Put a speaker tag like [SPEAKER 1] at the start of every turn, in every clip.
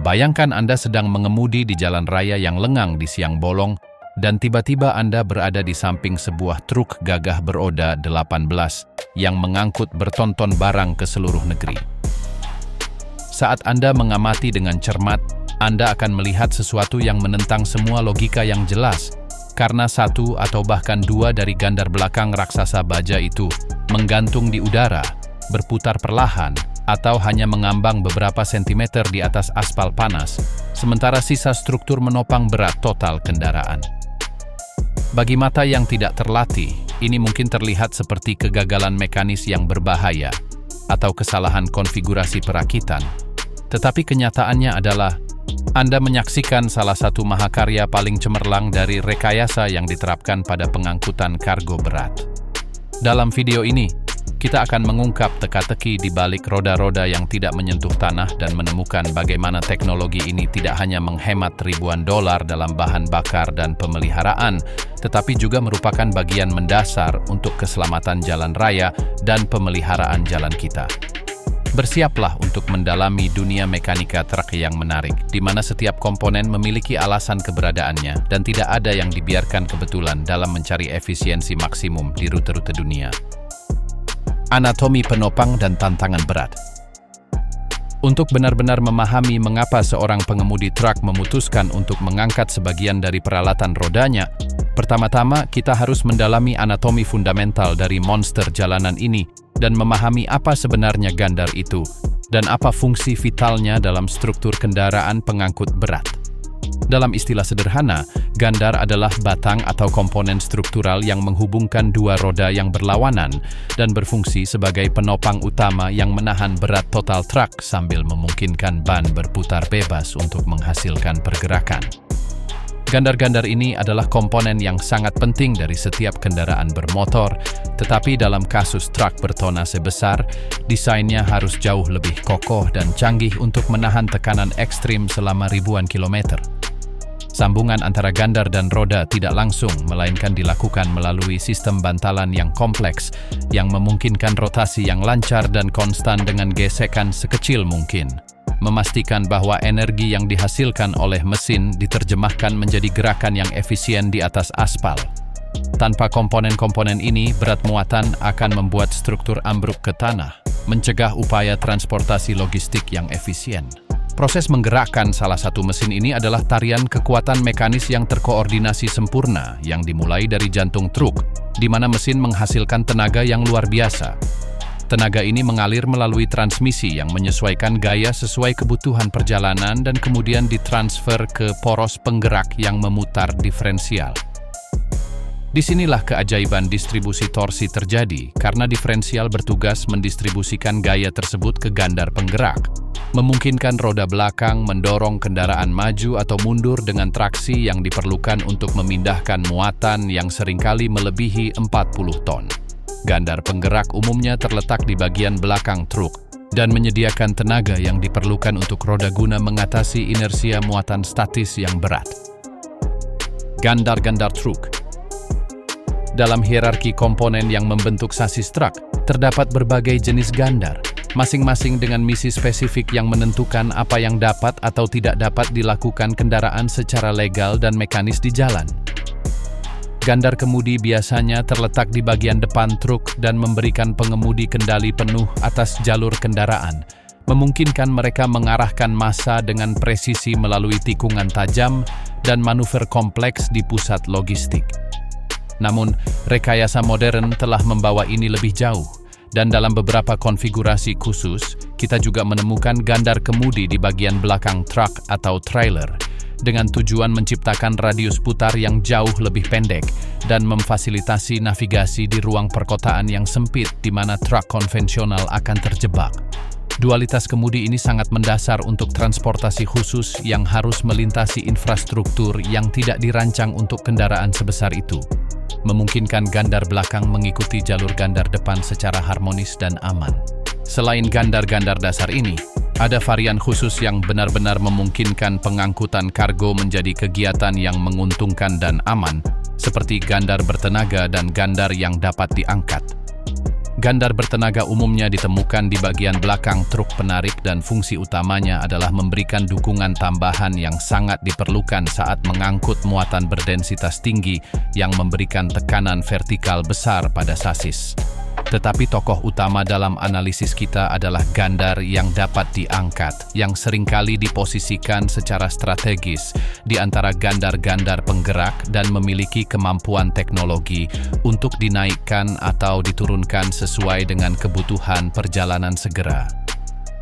[SPEAKER 1] Bayangkan Anda sedang mengemudi di jalan raya yang lengang di siang bolong, dan tiba-tiba Anda berada di samping sebuah truk gagah beroda 18 yang mengangkut bertonton barang ke seluruh negeri. Saat Anda mengamati dengan cermat, Anda akan melihat sesuatu yang menentang semua logika yang jelas, karena satu atau bahkan dua dari gandar belakang raksasa baja itu menggantung di udara, berputar perlahan, atau hanya mengambang beberapa sentimeter di atas aspal panas, sementara sisa struktur menopang berat total kendaraan. Bagi mata yang tidak terlatih, ini mungkin terlihat seperti kegagalan mekanis yang berbahaya atau kesalahan konfigurasi perakitan. Tetapi kenyataannya adalah Anda menyaksikan salah satu mahakarya paling cemerlang dari rekayasa yang diterapkan pada pengangkutan kargo berat. Dalam video ini, kita akan mengungkap teka-teki di balik roda-roda yang tidak menyentuh tanah dan menemukan bagaimana teknologi ini tidak hanya menghemat ribuan dolar dalam bahan bakar dan pemeliharaan, tetapi juga merupakan bagian mendasar untuk keselamatan jalan raya dan pemeliharaan jalan kita. Bersiaplah untuk mendalami dunia mekanika truk yang menarik, di mana setiap komponen memiliki alasan keberadaannya dan tidak ada yang dibiarkan kebetulan dalam mencari efisiensi maksimum di rute-rute dunia. Anatomi penopang dan tantangan berat. Untuk benar-benar memahami mengapa seorang pengemudi truk memutuskan untuk mengangkat sebagian dari peralatan rodanya, pertama-tama kita harus mendalami anatomi fundamental dari monster jalanan ini dan memahami apa sebenarnya gandar itu dan apa fungsi vitalnya dalam struktur kendaraan pengangkut berat. Dalam istilah sederhana, gandar adalah batang atau komponen struktural yang menghubungkan dua roda yang berlawanan dan berfungsi sebagai penopang utama yang menahan berat total truk sambil memungkinkan ban berputar bebas untuk menghasilkan pergerakan. Gandar-gandar ini adalah komponen yang sangat penting dari setiap kendaraan bermotor, tetapi dalam kasus truk bertonase besar, desainnya harus jauh lebih kokoh dan canggih untuk menahan tekanan ekstrim selama ribuan kilometer. Sambungan antara gandar dan roda tidak langsung, melainkan dilakukan melalui sistem bantalan yang kompleks, yang memungkinkan rotasi yang lancar dan konstan dengan gesekan sekecil mungkin. Memastikan bahwa energi yang dihasilkan oleh mesin diterjemahkan menjadi gerakan yang efisien di atas aspal. Tanpa komponen-komponen ini, berat muatan akan membuat struktur ambruk ke tanah, mencegah upaya transportasi logistik yang efisien. Proses menggerakkan salah satu mesin ini adalah tarian kekuatan mekanis yang terkoordinasi sempurna yang dimulai dari jantung truk, di mana mesin menghasilkan tenaga yang luar biasa. Tenaga ini mengalir melalui transmisi yang menyesuaikan gaya sesuai kebutuhan perjalanan dan kemudian ditransfer ke poros penggerak yang memutar diferensial. Disinilah keajaiban distribusi torsi terjadi, karena diferensial bertugas mendistribusikan gaya tersebut ke gandar penggerak, memungkinkan roda belakang mendorong kendaraan maju atau mundur dengan traksi yang diperlukan untuk memindahkan muatan yang seringkali melebihi 40 ton. Gandar penggerak umumnya terletak di bagian belakang truk dan menyediakan tenaga yang diperlukan untuk roda guna mengatasi inersia muatan statis yang berat. Gandar-gandar truk. Dalam hierarki komponen yang membentuk sasis truk, terdapat berbagai jenis gandar, masing-masing dengan misi spesifik yang menentukan apa yang dapat atau tidak dapat dilakukan kendaraan secara legal dan mekanis di jalan. Gandar kemudi biasanya terletak di bagian depan truk dan memberikan pengemudi kendali penuh atas jalur kendaraan, memungkinkan mereka mengarahkan massa dengan presisi melalui tikungan tajam dan manuver kompleks di pusat logistik. Namun, rekayasa modern telah membawa ini lebih jauh, dan dalam beberapa konfigurasi khusus, kita juga menemukan gandar kemudi di bagian belakang truk atau trailer, dengan tujuan menciptakan radius putar yang jauh lebih pendek dan memfasilitasi navigasi di ruang perkotaan yang sempit di mana truk konvensional akan terjebak. Dualitas kemudi ini sangat mendasar untuk transportasi khusus yang harus melintasi infrastruktur yang tidak dirancang untuk kendaraan sebesar itu, memungkinkan gandar belakang mengikuti jalur gandar depan secara harmonis dan aman. Selain gandar-gandar dasar ini, ada varian khusus yang benar-benar memungkinkan pengangkutan kargo menjadi kegiatan yang menguntungkan dan aman, seperti gandar bertenaga dan gandar yang dapat diangkat. Gandar bertenaga umumnya ditemukan di bagian belakang truk penarik dan fungsi utamanya adalah memberikan dukungan tambahan yang sangat diperlukan saat mengangkut muatan berdensitas tinggi yang memberikan tekanan vertikal besar pada sasis. Tetapi tokoh utama dalam analisis kita adalah gandar yang dapat diangkat, yang seringkali diposisikan secara strategis di antara gandar-gandar penggerak dan memiliki kemampuan teknologi untuk dinaikkan atau diturunkan sesuai dengan kebutuhan perjalanan segera.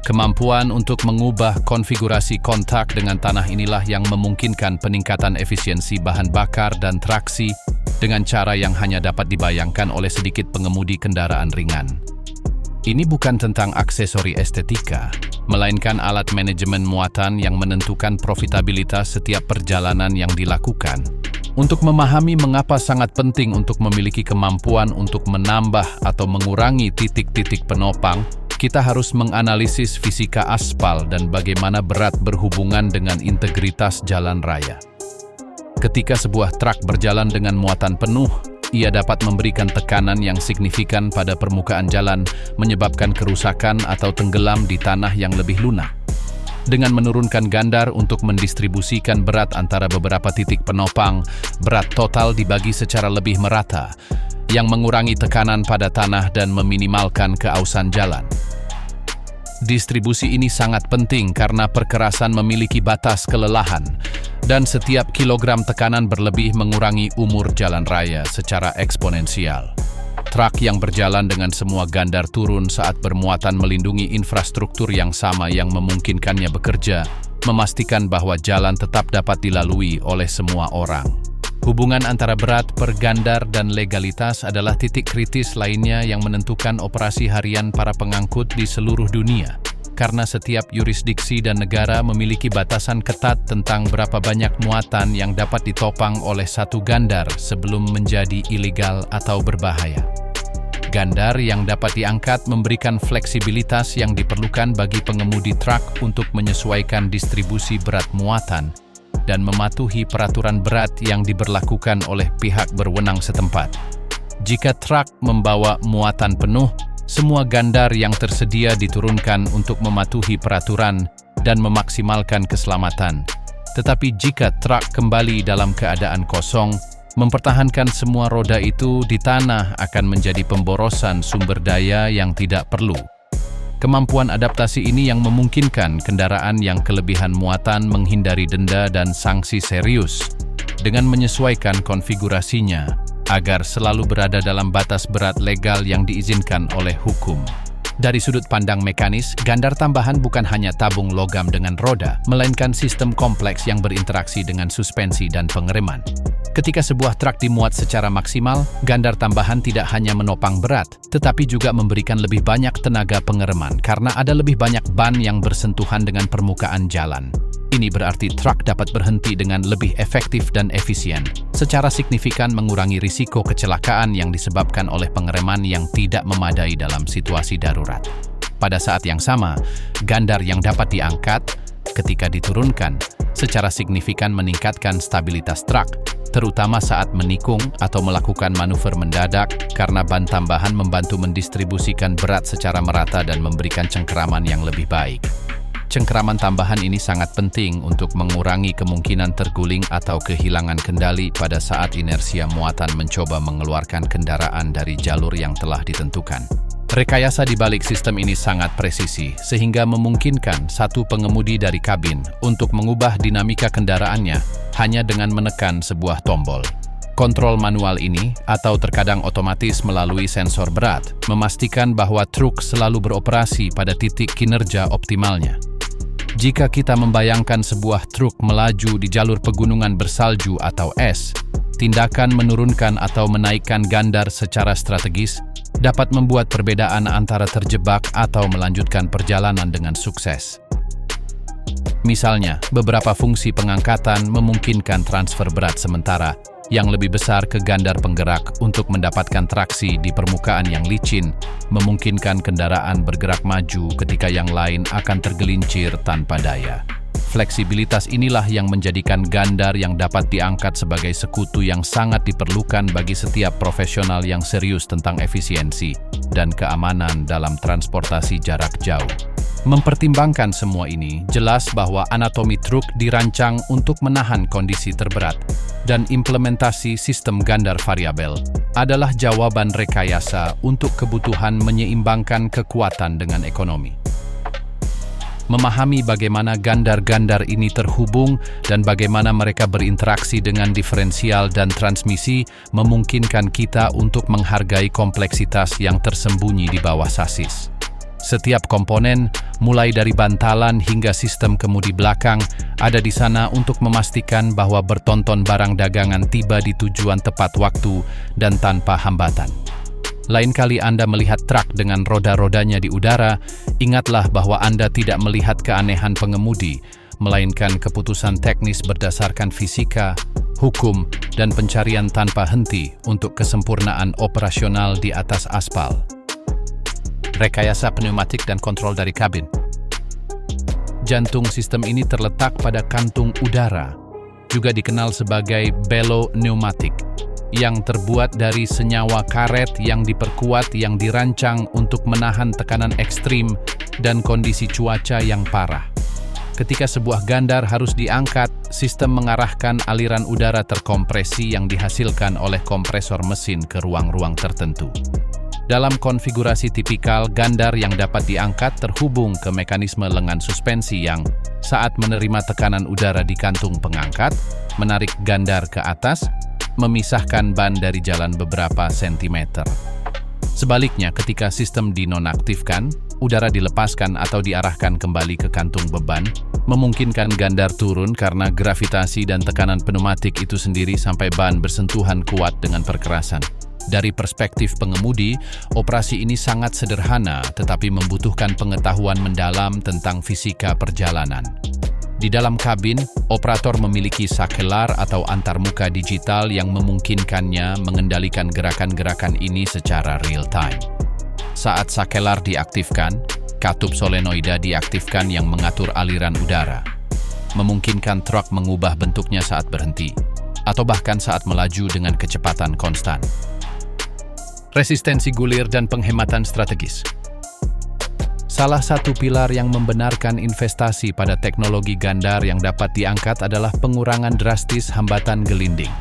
[SPEAKER 1] Kemampuan untuk mengubah konfigurasi kontak dengan tanah inilah yang memungkinkan peningkatan efisiensi bahan bakar dan traksi dengan cara yang hanya dapat dibayangkan oleh sedikit pengemudi kendaraan ringan. Ini bukan tentang aksesori estetika, melainkan alat manajemen muatan yang menentukan profitabilitas setiap perjalanan yang dilakukan. Untuk memahami mengapa sangat penting untuk memiliki kemampuan untuk menambah atau mengurangi titik-titik penopang, kita harus menganalisis fisika aspal dan bagaimana berat berhubungan dengan integritas jalan raya. Ketika sebuah truk berjalan dengan muatan penuh, ia dapat memberikan tekanan yang signifikan pada permukaan jalan, menyebabkan kerusakan atau tenggelam di tanah yang lebih lunak. Dengan menurunkan gandar untuk mendistribusikan berat antara beberapa titik penopang, berat total dibagi secara lebih merata, yang mengurangi tekanan pada tanah dan meminimalkan keausan jalan. Distribusi ini sangat penting karena perkerasan memiliki batas kelelahan, dan setiap kilogram tekanan berlebih mengurangi umur jalan raya secara eksponensial. Truk yang berjalan dengan semua gandar turun saat bermuatan melindungi infrastruktur yang sama yang memungkinkannya bekerja, memastikan bahwa jalan tetap dapat dilalui oleh semua orang. Hubungan antara berat per gandar dan legalitas adalah titik kritis lainnya yang menentukan operasi harian para pengangkut di seluruh dunia. Karena setiap yurisdiksi dan negara memiliki batasan ketat tentang berapa banyak muatan yang dapat ditopang oleh satu gandar sebelum menjadi ilegal atau berbahaya. Gandar yang dapat diangkat memberikan fleksibilitas yang diperlukan bagi pengemudi truk untuk menyesuaikan distribusi berat muatan dan mematuhi peraturan berat yang diberlakukan oleh pihak berwenang setempat. Jika truk membawa muatan penuh, semua gandar yang tersedia diturunkan untuk mematuhi peraturan dan memaksimalkan keselamatan. Tetapi jika truk kembali dalam keadaan kosong, mempertahankan semua roda itu di tanah akan menjadi pemborosan sumber daya yang tidak perlu. Kemampuan adaptasi ini yang memungkinkan kendaraan yang kelebihan muatan menghindari denda dan sanksi serius dengan menyesuaikan konfigurasinya agar selalu berada dalam batas berat legal yang diizinkan oleh hukum. Dari sudut pandang mekanis, gandar tambahan bukan hanya tabung logam dengan roda, melainkan sistem kompleks yang berinteraksi dengan suspensi dan pengereman. Ketika sebuah truk dimuat secara maksimal, gandar tambahan tidak hanya menopang berat, tetapi juga memberikan lebih banyak tenaga pengereman karena ada lebih banyak ban yang bersentuhan dengan permukaan jalan. Ini berarti truk dapat berhenti dengan lebih efektif dan efisien, secara signifikan mengurangi risiko kecelakaan yang disebabkan oleh pengereman yang tidak memadai dalam situasi darurat. Pada saat yang sama, gandar yang dapat diangkat ketika diturunkan secara signifikan meningkatkan stabilitas truk, terutama saat menikung atau melakukan manuver mendadak karena ban tambahan membantu mendistribusikan berat secara merata dan memberikan cengkeraman yang lebih baik. Cengkeraman tambahan ini sangat penting untuk mengurangi kemungkinan terguling atau kehilangan kendali pada saat inersia muatan mencoba mengeluarkan kendaraan dari jalur yang telah ditentukan. Rekayasa di balik sistem ini sangat presisi, sehingga memungkinkan satu pengemudi dari kabin untuk mengubah dinamika kendaraannya hanya dengan menekan sebuah tombol. Kontrol manual ini, atau terkadang otomatis melalui sensor berat, memastikan bahwa truk selalu beroperasi pada titik kinerja optimalnya. Jika kita membayangkan sebuah truk melaju di jalur pegunungan bersalju atau es, tindakan menurunkan atau menaikkan gandar secara strategis dapat membuat perbedaan antara terjebak atau melanjutkan perjalanan dengan sukses. Misalnya, beberapa fungsi pengangkatan memungkinkan transfer berat sementara yang lebih besar ke gandar penggerak untuk mendapatkan traksi di permukaan yang licin, memungkinkan kendaraan bergerak maju ketika yang lain akan tergelincir tanpa daya. Fleksibilitas inilah yang menjadikan Gandar yang dapat diangkat sebagai sekutu yang sangat diperlukan bagi setiap profesional yang serius tentang efisiensi dan keamanan dalam transportasi jarak jauh. Mempertimbangkan semua ini, jelas bahwa anatomi truk dirancang untuk menahan kondisi terberat, dan implementasi sistem Gandar variabel adalah jawaban rekayasa untuk kebutuhan menyeimbangkan kekuatan dengan ekonomi. Memahami bagaimana gandar-gandar ini terhubung dan bagaimana mereka berinteraksi dengan diferensial dan transmisi memungkinkan kita untuk menghargai kompleksitas yang tersembunyi di bawah sasis. Setiap komponen, mulai dari bantalan hingga sistem kemudi belakang, ada di sana untuk memastikan bahwa bertonton barang dagangan tiba di tujuan tepat waktu dan tanpa hambatan. Lain kali Anda melihat truk dengan roda-rodanya di udara, ingatlah bahwa Anda tidak melihat keanehan pengemudi, melainkan keputusan teknis berdasarkan fisika, hukum, dan pencarian tanpa henti untuk kesempurnaan operasional di atas aspal. Rekayasa pneumatik dan kontrol dari kabin. Jantung sistem ini terletak pada kantung udara, juga dikenal sebagai bellow pneumatik, yang terbuat dari senyawa karet yang diperkuat yang dirancang untuk menahan tekanan ekstrim dan kondisi cuaca yang parah. Ketika sebuah gandar harus diangkat, sistem mengarahkan aliran udara terkompresi yang dihasilkan oleh kompresor mesin ke ruang-ruang tertentu. Dalam konfigurasi tipikal, gandar yang dapat diangkat terhubung ke mekanisme lengan suspensi yang, saat menerima tekanan udara di kantung pengangkat, menarik gandar ke atas, memisahkan ban dari jalan beberapa sentimeter. Sebaliknya, ketika sistem dinonaktifkan, udara dilepaskan atau diarahkan kembali ke kantung beban, memungkinkan gandar turun karena gravitasi dan tekanan pneumatik itu sendiri sampai ban bersentuhan kuat dengan perkerasan. Dari perspektif pengemudi, operasi ini sangat sederhana tetapi membutuhkan pengetahuan mendalam tentang fisika perjalanan. Di dalam kabin, operator memiliki sakelar atau antarmuka digital yang memungkinkannya mengendalikan gerakan-gerakan ini secara real-time. Saat sakelar diaktifkan, katup solenoida diaktifkan yang mengatur aliran udara, memungkinkan truk mengubah bentuknya saat berhenti, atau bahkan saat melaju dengan kecepatan konstan. Resistensi gulir dan penghematan strategis. Salah satu pilar yang membenarkan investasi pada teknologi gandar yang dapat diangkat adalah pengurangan drastis hambatan gelinding.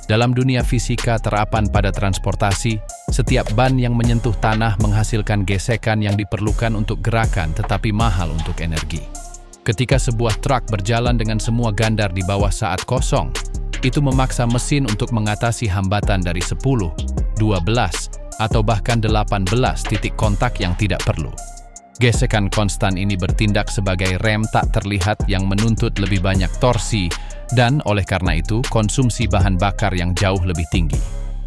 [SPEAKER 1] Dalam dunia fisika terapan pada transportasi, setiap ban yang menyentuh tanah menghasilkan gesekan yang diperlukan untuk gerakan tetapi mahal untuk energi. Ketika sebuah truk berjalan dengan semua gandar di bawah saat kosong, itu memaksa mesin untuk mengatasi hambatan dari 10, 12, atau bahkan 18 titik kontak yang tidak perlu. Gesekan konstan ini bertindak sebagai rem tak terlihat yang menuntut lebih banyak torsi dan oleh karena itu konsumsi bahan bakar yang jauh lebih tinggi.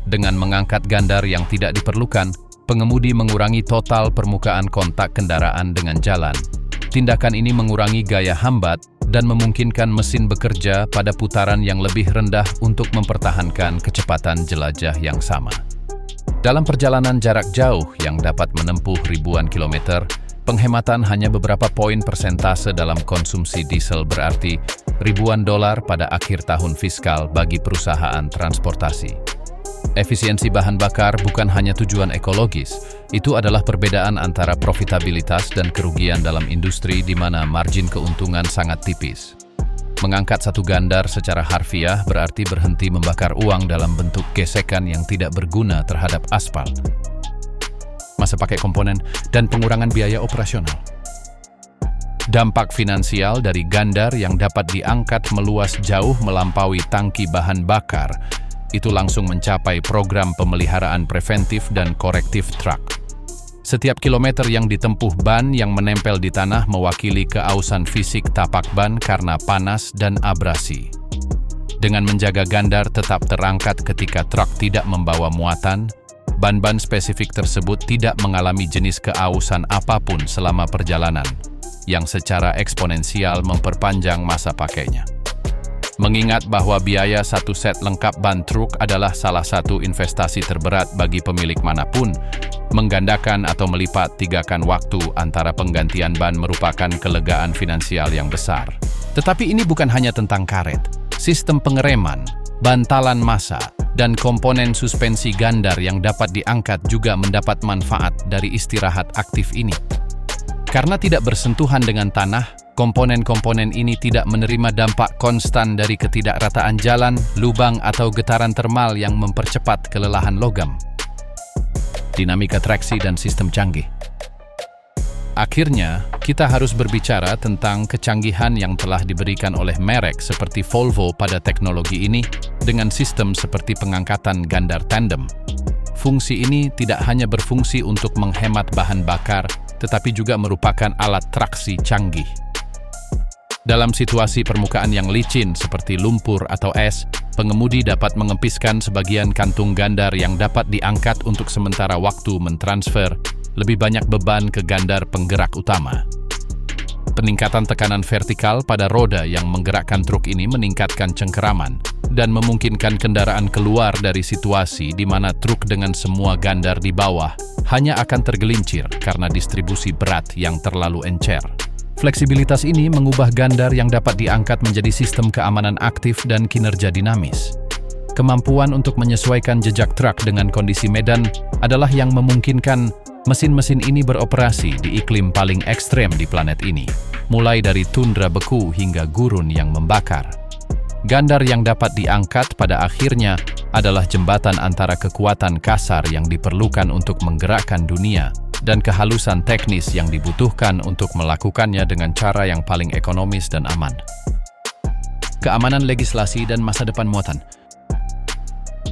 [SPEAKER 1] Dengan mengangkat gandar yang tidak diperlukan, pengemudi mengurangi total permukaan kontak kendaraan dengan jalan. Tindakan ini mengurangi gaya hambat dan memungkinkan mesin bekerja pada putaran yang lebih rendah untuk mempertahankan kecepatan jelajah yang sama. Dalam perjalanan jarak jauh yang dapat menempuh ribuan kilometer, penghematan hanya beberapa poin persentase dalam konsumsi diesel berarti ribuan dolar pada akhir tahun fiskal bagi perusahaan transportasi. Efisiensi bahan bakar bukan hanya tujuan ekologis, itu adalah perbedaan antara profitabilitas dan kerugian dalam industri di mana margin keuntungan sangat tipis. Mengangkat satu gandar secara harfiah berarti berhenti membakar uang dalam bentuk gesekan yang tidak berguna terhadap aspal, masa pakai komponen, dan pengurangan biaya operasional. Dampak finansial dari gandar yang dapat diangkat meluas jauh melampaui tangki bahan bakar, itu langsung mencapai program pemeliharaan preventif dan korektif truk. Setiap kilometer yang ditempuh ban yang menempel di tanah mewakili keausan fisik tapak ban karena panas dan abrasi. Dengan menjaga gandar tetap terangkat ketika truk tidak membawa muatan, ban-ban spesifik tersebut tidak mengalami jenis keausan apapun selama perjalanan, yang secara eksponensial memperpanjang masa pakainya. Mengingat bahwa biaya satu set lengkap ban truk adalah salah satu investasi terberat bagi pemilik manapun, Menggandakan atau melipat tigakan waktu antara penggantian ban merupakan kelegaan finansial yang besar. Tetapi ini bukan hanya tentang karet. Sistem pengereman, bantalan massa, dan komponen suspensi gandar yang dapat diangkat juga mendapat manfaat dari istirahat aktif ini. Karena tidak bersentuhan dengan tanah, komponen-komponen ini tidak menerima dampak konstan dari ketidakrataan jalan, lubang, atau getaran termal yang mempercepat kelelahan logam. Dinamika traksi dan sistem canggih. Akhirnya, kita harus berbicara tentang kecanggihan yang telah diberikan oleh merek seperti Volvo pada teknologi ini dengan sistem seperti pengangkatan gandar tandem. Fungsi ini tidak hanya berfungsi untuk menghemat bahan bakar, tetapi juga merupakan alat traksi canggih. Dalam situasi permukaan yang licin seperti lumpur atau es, pengemudi dapat mengempiskan sebagian kantung gandar yang dapat diangkat untuk sementara waktu mentransfer lebih banyak beban ke gandar penggerak utama. Peningkatan tekanan vertikal pada roda yang menggerakkan truk ini meningkatkan cengkeraman dan memungkinkan kendaraan keluar dari situasi di mana truk dengan semua gandar di bawah hanya akan tergelincir karena distribusi berat yang terlalu encer. Fleksibilitas ini mengubah gandar yang dapat diangkat menjadi sistem keamanan aktif dan kinerja dinamis. Kemampuan untuk menyesuaikan jejak truk dengan kondisi medan adalah yang memungkinkan mesin-mesin ini beroperasi di iklim paling ekstrem di planet ini, mulai dari tundra beku hingga gurun yang membakar. Gandar yang dapat diangkat pada akhirnya adalah jembatan antara kekuatan kasar yang diperlukan untuk menggerakkan dunia dan kehalusan teknis yang dibutuhkan untuk melakukannya dengan cara yang paling ekonomis dan aman. Keamanan legislasi dan masa depan muatan.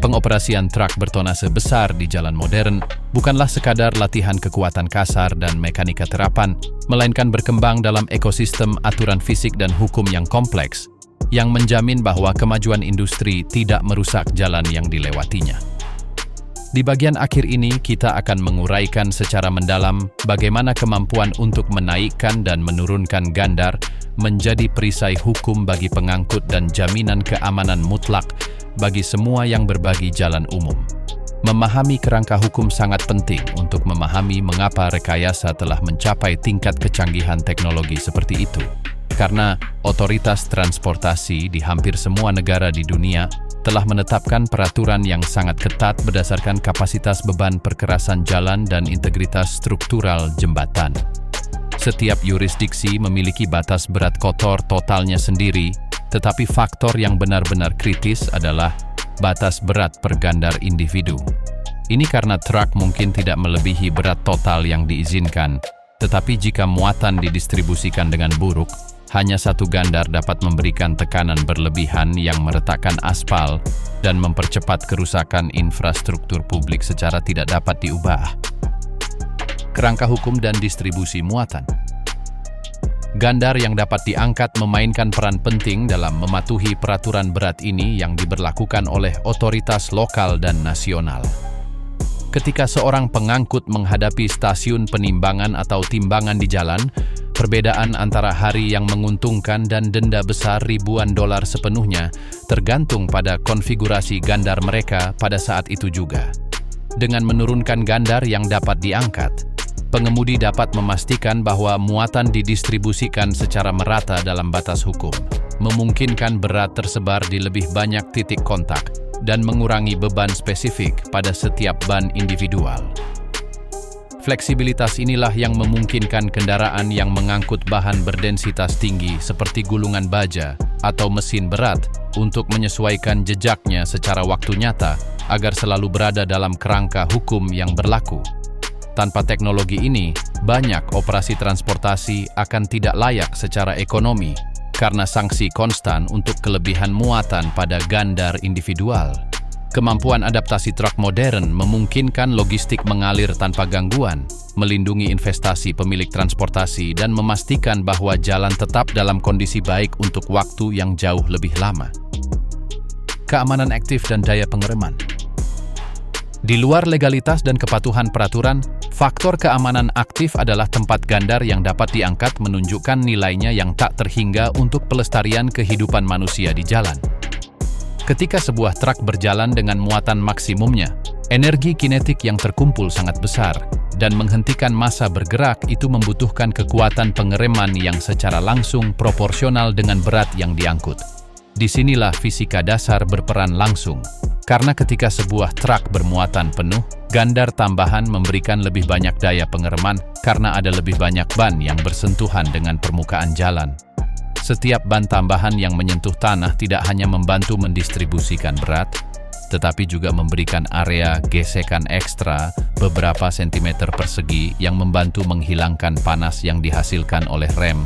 [SPEAKER 1] Pengoperasian truk bertonase besar di jalan modern bukanlah sekadar latihan kekuatan kasar dan mekanika terapan, melainkan berkembang dalam ekosistem aturan fisik dan hukum yang kompleks, yang menjamin bahwa kemajuan industri tidak merusak jalan yang dilewatinya. Di bagian akhir ini, kita akan menguraikan secara mendalam bagaimana kemampuan untuk menaikkan dan menurunkan gandar menjadi perisai hukum bagi pengangkut dan jaminan keamanan mutlak bagi semua yang berbagi jalan umum. Memahami kerangka hukum sangat penting untuk memahami mengapa rekayasa telah mencapai tingkat kecanggihan teknologi seperti itu. Karena otoritas transportasi di hampir semua negara di dunia telah menetapkan peraturan yang sangat ketat berdasarkan kapasitas beban perkerasan jalan dan integritas struktural jembatan. Setiap yurisdiksi memiliki batas berat kotor totalnya sendiri, tetapi faktor yang benar-benar kritis adalah batas berat per gandar individu. Ini karena truk mungkin tidak melebihi berat total yang diizinkan, tetapi jika muatan didistribusikan dengan buruk, hanya satu gandar dapat memberikan tekanan berlebihan yang meretakkan aspal dan mempercepat kerusakan infrastruktur publik secara tidak dapat diubah. Kerangka hukum dan distribusi muatan. Gandar yang dapat diangkat memainkan peran penting dalam mematuhi peraturan berat ini yang diberlakukan oleh otoritas lokal dan nasional. Ketika seorang pengangkut menghadapi stasiun penimbangan atau timbangan di jalan, perbedaan antara hari yang menguntungkan dan denda besar ribuan dolar sepenuhnya tergantung pada konfigurasi gandar mereka pada saat itu juga. Dengan menurunkan gandar yang dapat diangkat, pengemudi dapat memastikan bahwa muatan didistribusikan secara merata dalam batas hukum, memungkinkan berat tersebar di lebih banyak titik kontak, dan mengurangi beban spesifik pada setiap ban individual. Fleksibilitas inilah yang memungkinkan kendaraan yang mengangkut bahan berdensitas tinggi seperti gulungan baja atau mesin berat untuk menyesuaikan jejaknya secara waktu nyata agar selalu berada dalam kerangka hukum yang berlaku. Tanpa teknologi ini, banyak operasi transportasi akan tidak layak secara ekonomi karena sanksi konstan untuk kelebihan muatan pada gandar individual. Kemampuan adaptasi truk modern memungkinkan logistik mengalir tanpa gangguan, melindungi investasi pemilik transportasi, dan memastikan bahwa jalan tetap dalam kondisi baik untuk waktu yang jauh lebih lama. Keamanan aktif dan daya pengereman. Di luar legalitas dan kepatuhan peraturan, faktor keamanan aktif adalah tempat gandar yang dapat diangkat menunjukkan nilainya yang tak terhingga untuk pelestarian kehidupan manusia di jalan. Ketika sebuah truk berjalan dengan muatan maksimumnya, Energi kinetik yang terkumpul sangat besar, dan menghentikan massa bergerak itu membutuhkan kekuatan pengereman yang secara langsung proporsional dengan berat yang diangkut. Disinilah fisika dasar berperan langsung, karena ketika sebuah truk bermuatan penuh, gandar tambahan memberikan lebih banyak daya pengereman karena ada lebih banyak ban yang bersentuhan dengan permukaan jalan. Setiap ban tambahan yang menyentuh tanah tidak hanya membantu mendistribusikan berat, tetapi juga memberikan area gesekan ekstra beberapa sentimeter persegi yang membantu menghilangkan panas yang dihasilkan oleh rem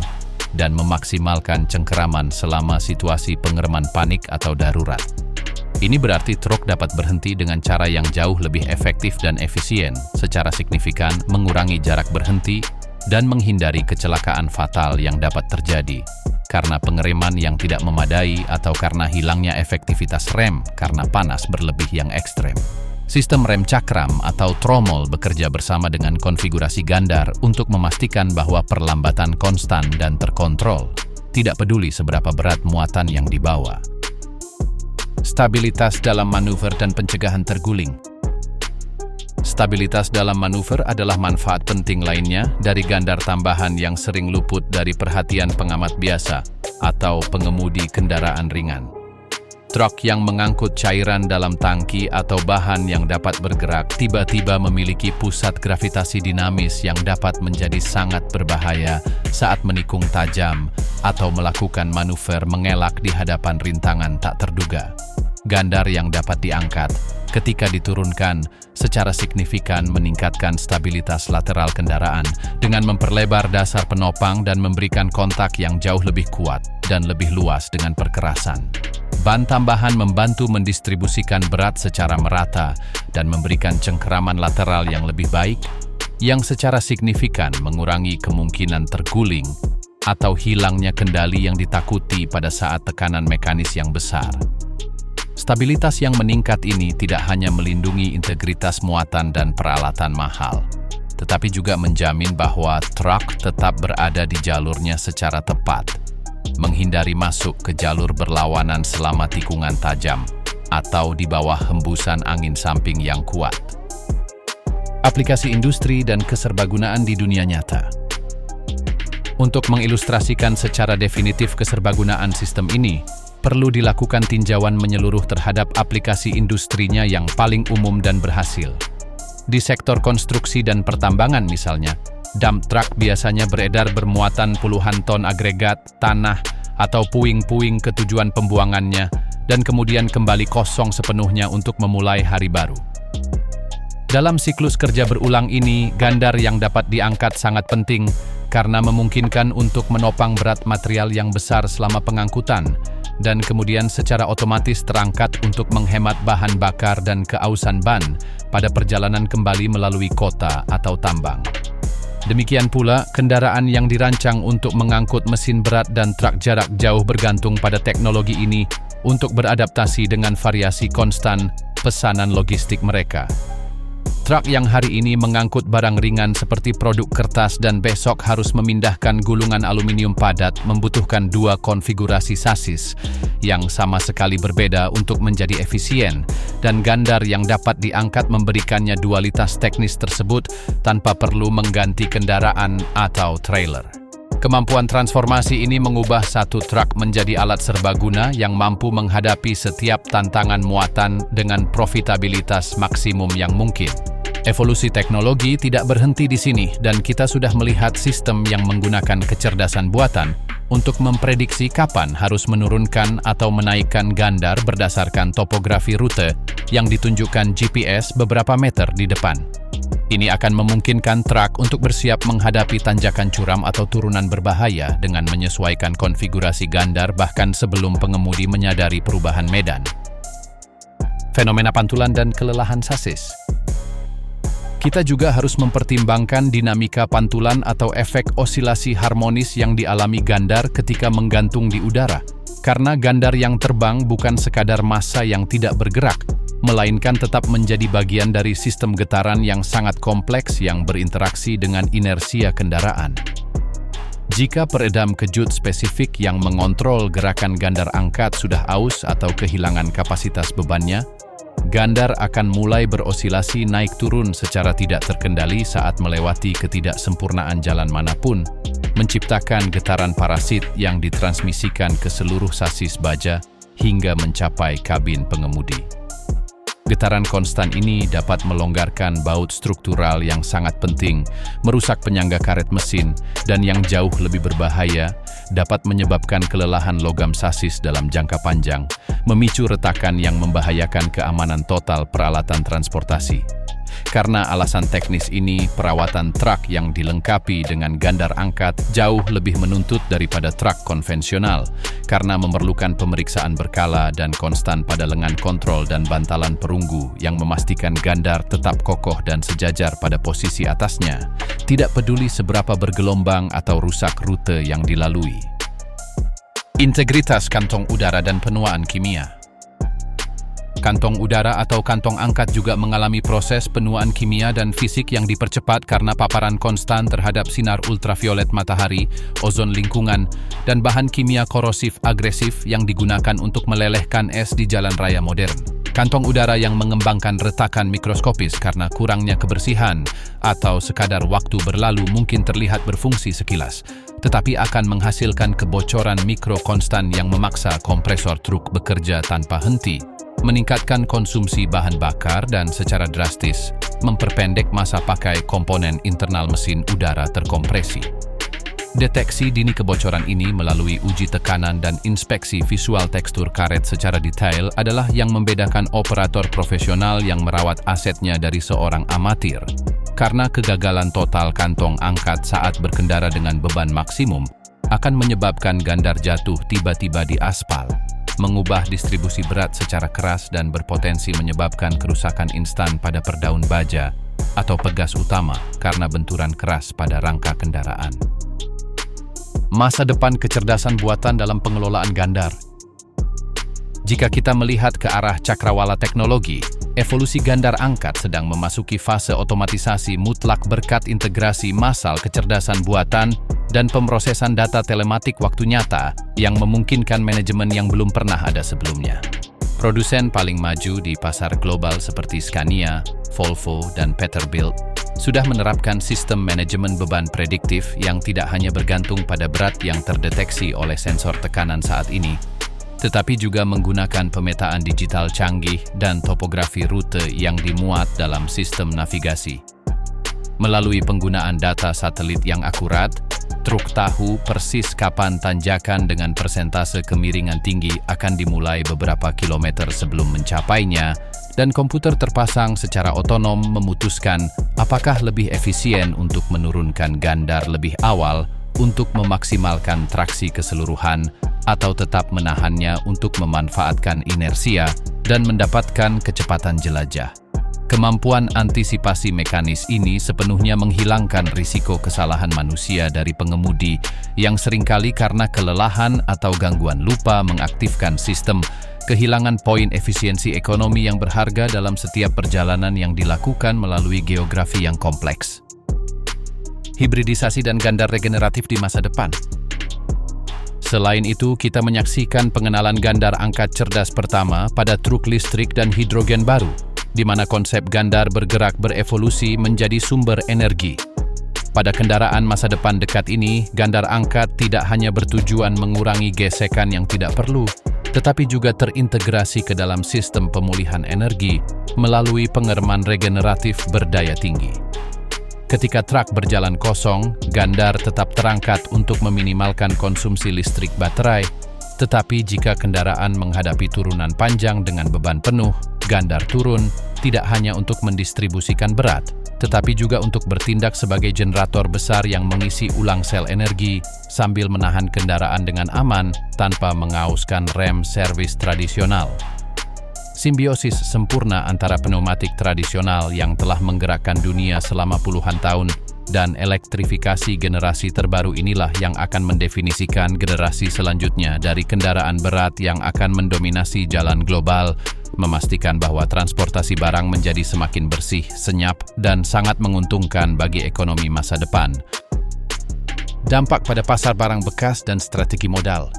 [SPEAKER 1] dan memaksimalkan cengkeraman selama situasi pengereman panik atau darurat. Ini berarti truk dapat berhenti dengan cara yang jauh lebih efektif dan efisien, secara signifikan mengurangi jarak berhenti dan menghindari kecelakaan fatal yang dapat terjadi karena pengereman yang tidak memadai atau karena hilangnya efektivitas rem karena panas berlebih yang ekstrem. Sistem rem cakram atau tromol bekerja bersama dengan konfigurasi gandar untuk memastikan bahwa perlambatan konstan dan terkontrol, tidak peduli seberapa berat muatan yang dibawa. Stabilitas dalam manuver dan pencegahan terguling. Stabilitas dalam manuver adalah manfaat penting lainnya dari gandar tambahan yang sering luput dari perhatian pengamat biasa atau pengemudi kendaraan ringan. Truk yang mengangkut cairan dalam tangki atau bahan yang dapat bergerak tiba-tiba memiliki pusat gravitasi dinamis yang dapat menjadi sangat berbahaya saat menikung tajam atau melakukan manuver mengelak di hadapan rintangan tak terduga. Gandar yang dapat diangkat ketika diturunkan secara signifikan meningkatkan stabilitas lateral kendaraan dengan memperlebar dasar penopang dan memberikan kontak yang jauh lebih kuat dan lebih luas dengan perkerasan. Ban tambahan membantu mendistribusikan berat secara merata dan memberikan cengkeraman lateral yang lebih baik, yang secara signifikan mengurangi kemungkinan terguling atau hilangnya kendali yang ditakuti pada saat tekanan mekanis yang besar. Stabilitas yang meningkat ini tidak hanya melindungi integritas muatan dan peralatan mahal, tetapi juga menjamin bahwa truk tetap berada di jalurnya secara tepat, menghindari masuk ke jalur berlawanan selama tikungan tajam atau di bawah hembusan angin samping yang kuat. Aplikasi industri dan keserbagunaan di dunia nyata. Untuk mengilustrasikan secara definitif keserbagunaan sistem ini, perlu dilakukan tinjauan menyeluruh terhadap aplikasi industrinya yang paling umum dan berhasil. Di sektor konstruksi dan pertambangan misalnya, dump truck biasanya beredar bermuatan puluhan ton agregat, tanah, atau puing-puing ke tujuan pembuangannya, dan kemudian kembali kosong sepenuhnya untuk memulai hari baru. Dalam siklus kerja berulang ini, gandar yang dapat diangkat sangat penting karena memungkinkan untuk menopang berat material yang besar selama pengangkutan, dan kemudian secara otomatis terangkat untuk menghemat bahan bakar dan keausan ban pada perjalanan kembali melalui kota atau tambang. Demikian pula, kendaraan yang dirancang untuk mengangkut mesin berat dan truk jarak jauh bergantung pada teknologi ini untuk beradaptasi dengan variasi konstan pesanan logistik mereka. Truk yang hari ini mengangkut barang ringan seperti produk kertas dan besok harus memindahkan gulungan aluminium padat membutuhkan dua konfigurasi sasis yang sama sekali berbeda untuk menjadi efisien, dan gandar yang dapat diangkat memberikannya dualitas teknis tersebut tanpa perlu mengganti kendaraan atau trailer. Kemampuan transformasi ini mengubah satu truk menjadi alat serbaguna yang mampu menghadapi setiap tantangan muatan dengan profitabilitas maksimum yang mungkin. Evolusi teknologi tidak berhenti di sini, dan kita sudah melihat sistem yang menggunakan kecerdasan buatan untuk memprediksi kapan harus menurunkan atau menaikkan gandar berdasarkan topografi rute yang ditunjukkan GPS beberapa meter di depan. Ini akan memungkinkan truk untuk bersiap menghadapi tanjakan curam atau turunan berbahaya dengan menyesuaikan konfigurasi gandar bahkan sebelum pengemudi menyadari perubahan medan. Fenomena pantulan dan kelelahan sasis. Kita juga harus mempertimbangkan dinamika pantulan atau efek osilasi harmonis yang dialami gandar ketika menggantung di udara. Karena gandar yang terbang bukan sekadar massa yang tidak bergerak, melainkan tetap menjadi bagian dari sistem getaran yang sangat kompleks yang berinteraksi dengan inersia kendaraan. Jika peredam kejut spesifik yang mengontrol gerakan gandar angkat sudah aus atau kehilangan kapasitas bebannya, Gandar akan mulai berosilasi naik turun secara tidak terkendali saat melewati ketidaksempurnaan jalan manapun, menciptakan getaran parasit yang ditransmisikan ke seluruh sasis baja hingga mencapai kabin pengemudi. Getaran konstan ini dapat melonggarkan baut struktural yang sangat penting, merusak penyangga karet mesin, dan yang jauh lebih berbahaya, dapat menyebabkan kelelahan logam sasis dalam jangka panjang, memicu retakan yang membahayakan keamanan total peralatan transportasi. Karena alasan teknis ini, perawatan truk yang dilengkapi dengan gandar angkat jauh lebih menuntut daripada truk konvensional, karena memerlukan pemeriksaan berkala dan konstan pada lengan kontrol dan bantalan perunggu yang memastikan gandar tetap kokoh dan sejajar pada posisi atasnya, tidak peduli seberapa bergelombang atau rusak rute yang dilalui. Integritas kantong udara dan penuaan kimia. Kantong udara atau kantong angkat juga mengalami proses penuaan kimia dan fisik yang dipercepat karena paparan konstan terhadap sinar ultraviolet matahari, ozon lingkungan, dan bahan kimia korosif agresif yang digunakan untuk melelehkan es di jalan raya modern. Kantong udara yang mengembangkan retakan mikroskopis karena kurangnya kebersihan atau sekadar waktu berlalu mungkin terlihat berfungsi sekilas, tetapi akan menghasilkan kebocoran mikro konstan yang memaksa kompresor truk bekerja tanpa henti, meningkatkan konsumsi bahan bakar dan secara drastis memperpendek masa pakai komponen internal mesin udara terkompresi. Deteksi dini kebocoran ini melalui uji tekanan dan inspeksi visual tekstur karet secara detail adalah yang membedakan operator profesional yang merawat asetnya dari seorang amatir. Karena kegagalan total kantong angkat saat berkendara dengan beban maksimum akan menyebabkan gandar jatuh tiba-tiba di aspal, mengubah distribusi berat secara keras dan berpotensi menyebabkan kerusakan instan pada perdaun baja atau pegas utama karena benturan keras pada rangka kendaraan. Masa depan kecerdasan buatan dalam pengelolaan gandar. Jika kita melihat ke arah cakrawala teknologi, evolusi gandar angkat sedang memasuki fase otomatisasi mutlak berkat integrasi massal kecerdasan buatan dan pemrosesan data telematik waktu nyata yang memungkinkan manajemen yang belum pernah ada sebelumnya. Produsen paling maju di pasar global seperti Scania, Volvo, dan Peterbilt sudah menerapkan sistem manajemen beban prediktif yang tidak hanya bergantung pada berat yang terdeteksi oleh sensor tekanan saat ini, tetapi juga menggunakan pemetaan digital canggih dan topografi rute yang dimuat dalam sistem navigasi. Melalui penggunaan data satelit yang akurat, truk tahu persis kapan tanjakan dengan persentase kemiringan tinggi akan dimulai beberapa kilometer sebelum mencapainya, dan komputer terpasang secara otonom memutuskan apakah lebih efisien untuk menurunkan gandar lebih awal untuk memaksimalkan traksi keseluruhan atau tetap menahannya untuk memanfaatkan inersia dan mendapatkan kecepatan jelajah. Kemampuan antisipasi mekanis ini sepenuhnya menghilangkan risiko kesalahan manusia dari pengemudi yang seringkali karena kelelahan atau gangguan lupa mengaktifkan sistem, kehilangan poin efisiensi ekonomi yang berharga dalam setiap perjalanan yang dilakukan melalui geografi yang kompleks. Hibridisasi dan gandar regeneratif di masa depan. Selain itu, kita menyaksikan pengenalan gandar angkat cerdas pertama pada truk listrik dan hidrogen baru, di mana konsep gandar bergerak berevolusi menjadi sumber energi. Pada kendaraan masa depan dekat ini, gandar angkat tidak hanya bertujuan mengurangi gesekan yang tidak perlu, tetapi juga terintegrasi ke dalam sistem pemulihan energi melalui pengereman regeneratif berdaya tinggi. Ketika truk berjalan kosong, gandar tetap terangkat untuk meminimalkan konsumsi listrik baterai, tetapi jika kendaraan menghadapi turunan panjang dengan beban penuh, gandar turun tidak hanya untuk mendistribusikan berat, tetapi juga untuk bertindak sebagai generator besar yang mengisi ulang sel energi sambil menahan kendaraan dengan aman tanpa mengauskan rem servis tradisional. Simbiosis sempurna antara pneumatik tradisional yang telah menggerakkan dunia selama puluhan tahun dan elektrifikasi generasi terbaru inilah yang akan mendefinisikan generasi selanjutnya dari kendaraan berat yang akan mendominasi jalan global, memastikan bahwa transportasi barang menjadi semakin bersih, senyap, dan sangat menguntungkan bagi ekonomi masa depan. Dampak pada pasar barang bekas dan strategi modal.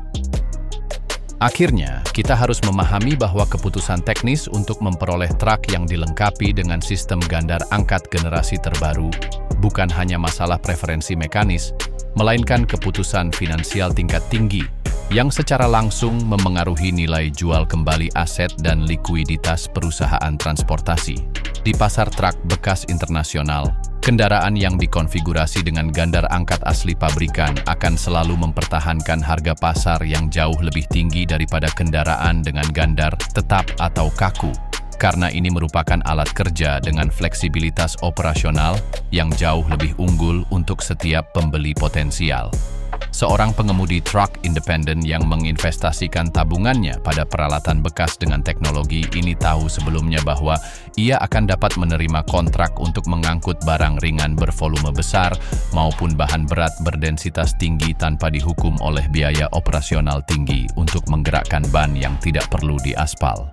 [SPEAKER 1] Akhirnya, kita harus memahami bahwa keputusan teknis untuk memperoleh truk yang dilengkapi dengan sistem gandar angkat generasi terbaru bukan hanya masalah preferensi mekanis, melainkan keputusan finansial tingkat tinggi yang secara langsung memengaruhi nilai jual kembali aset dan likuiditas perusahaan transportasi. Di pasar truk bekas internasional, kendaraan yang dikonfigurasi dengan gandar angkat asli pabrikan akan selalu mempertahankan harga pasar yang jauh lebih tinggi daripada kendaraan dengan gandar tetap atau kaku, karena ini merupakan alat kerja dengan fleksibilitas operasional yang jauh lebih unggul untuk setiap pembeli potensial. Seorang pengemudi truk independen yang menginvestasikan tabungannya pada peralatan bekas dengan teknologi ini tahu sebelumnya bahwa ia akan dapat menerima kontrak untuk mengangkut barang ringan bervolume besar maupun bahan berat berdensitas tinggi tanpa dihukum oleh biaya operasional tinggi untuk menggerakkan ban yang tidak perlu diaspal.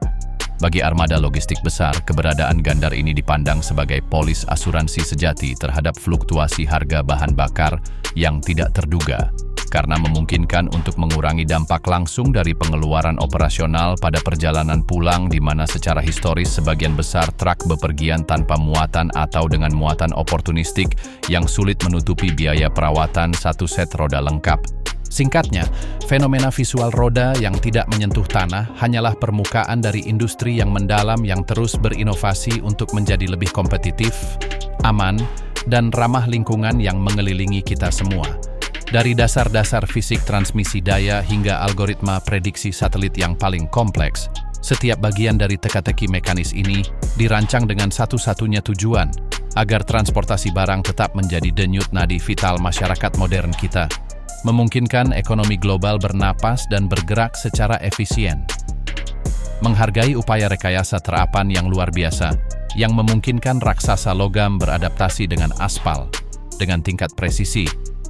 [SPEAKER 1] Bagi armada logistik besar, keberadaan gandar ini dipandang sebagai polis asuransi sejati terhadap fluktuasi harga bahan bakar yang tidak terduga, karena memungkinkan untuk mengurangi dampak langsung dari pengeluaran operasional pada perjalanan pulang di mana secara historis sebagian besar truk bepergian tanpa muatan atau dengan muatan oportunistik yang sulit menutupi biaya perawatan satu set roda lengkap. Singkatnya, fenomena visual roda yang tidak menyentuh tanah hanyalah permukaan dari industri yang mendalam yang terus berinovasi untuk menjadi lebih kompetitif, aman, dan ramah lingkungan yang mengelilingi kita semua. Dari dasar-dasar fisik transmisi daya hingga algoritma prediksi satelit yang paling kompleks, setiap bagian dari teka-teki mekanis ini dirancang dengan satu-satunya tujuan, agar transportasi barang tetap menjadi denyut nadi vital masyarakat modern kita, memungkinkan ekonomi global bernapas dan bergerak secara efisien. Menghargai upaya rekayasa terapan yang luar biasa, yang memungkinkan raksasa logam beradaptasi dengan aspal, dengan tingkat presisi.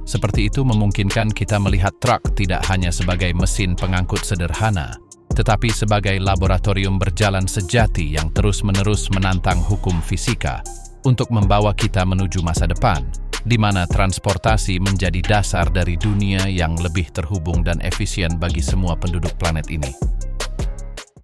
[SPEAKER 1] Seperti itu memungkinkan kita melihat truk tidak hanya sebagai mesin pengangkut sederhana, tetapi sebagai laboratorium berjalan sejati yang terus-menerus menantang hukum fisika untuk membawa kita menuju masa depan, di mana transportasi menjadi dasar dari dunia yang lebih terhubung dan efisien bagi semua penduduk planet ini.